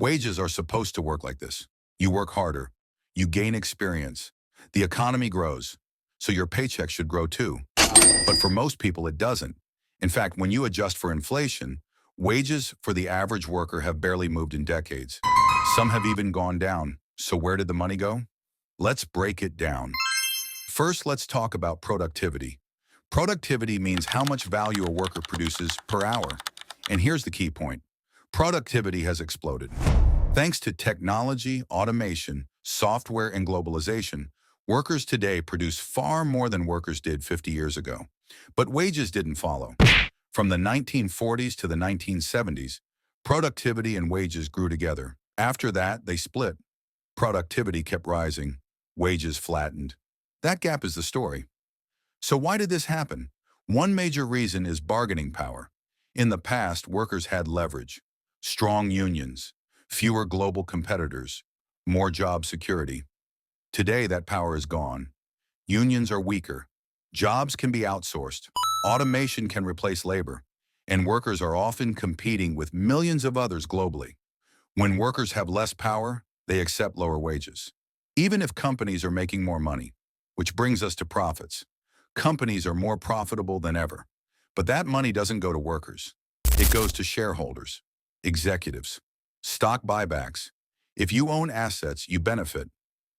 Wages are supposed to work like this. You work harder, you gain experience, the economy grows, so your paycheck should grow too. But for most people, it doesn't. In fact, when you adjust for inflation, wages for the average worker have barely moved in decades. Some have even gone down. So where did the money go? Let's break it down. First, let's talk about productivity. Productivity means how much value a worker produces per hour. And here's the key point. Productivity has exploded. Thanks to technology, automation, software, and globalization, workers today produce far more than workers did 50 years ago. But wages didn't follow. From the 1940s to the 1970s, productivity and wages grew together. After that, they split. Productivity kept rising, wages flattened. That gap is the story. So why did this happen? One major reason is bargaining power. In the past, workers had leverage, strong unions, fewer global competitors, more job security. Today, that power is gone. Unions are weaker. Jobs can be outsourced. Automation can replace labor. And workers are often competing with millions of others globally. When workers have less power, they accept lower wages. Even if companies are making more money, which brings us to profits. Companies are more profitable than ever. But that money doesn't go to workers. It goes to shareholders, executives, stock buybacks. If you own assets, you benefit.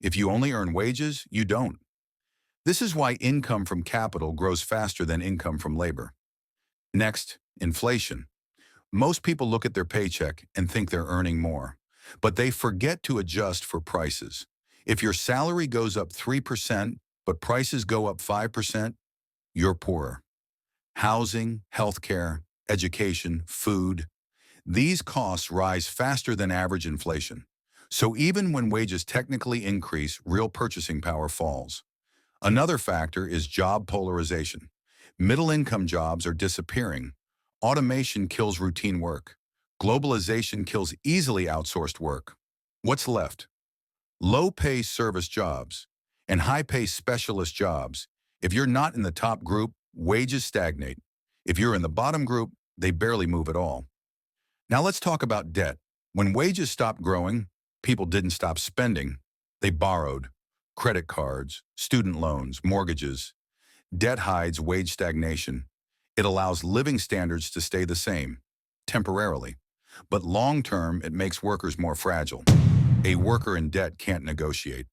If you only earn wages, you don't. This is why income from capital grows faster than income from labor. Next, inflation. Most people look at their paycheck and think they're earning more, but they forget to adjust for prices. If your salary goes up 3%, but prices go up 5%, you're poorer. Housing, healthcare, education, food, these costs rise faster than average inflation. So even when wages technically increase, real purchasing power falls. Another factor is job polarization. Middle-income jobs are disappearing. Automation kills routine work. Globalization kills easily outsourced work. What's left? Low-pay service jobs and high-pay specialist jobs. If you're not in the top group, wages stagnate. If you're in the bottom group, they barely move at all. Now let's talk about debt. When wages stopped growing, people didn't stop spending. They borrowed. Credit cards, student loans, mortgages. Debt hides wage stagnation. It allows living standards to stay the same, temporarily. But long-term, it makes workers more fragile. A worker in debt can't negotiate.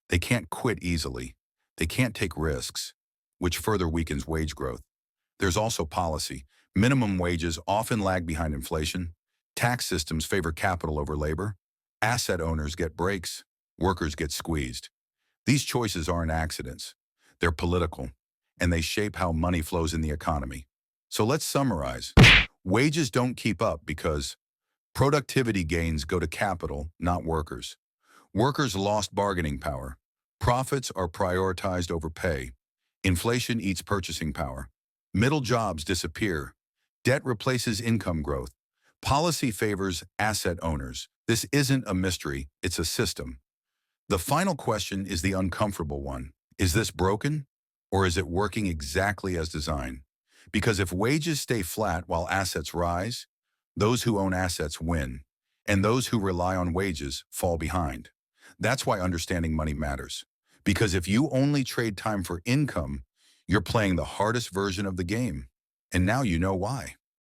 They can't quit easily. They can't take risks, which further weakens wage growth. There's also policy. Minimum wages often lag behind inflation. Tax systems favor capital over labor. Asset owners get breaks. Workers get squeezed. These choices aren't accidents. They're political, and they shape how money flows in the economy. So let's summarize. Wages don't keep up because productivity gains go to capital, not workers. Workers lost bargaining power. Profits are prioritized over pay. Inflation eats purchasing power. Middle jobs disappear. Debt replaces income growth. Policy favors asset owners. This isn't a mystery, it's a system. The final question is the uncomfortable one. Is this broken, or is it working exactly as designed? Because if wages stay flat while assets rise, those who own assets win, and those who rely on wages fall behind. That's why understanding money matters. Because if you only trade time for income, you're playing the hardest version of the game. And now you know why.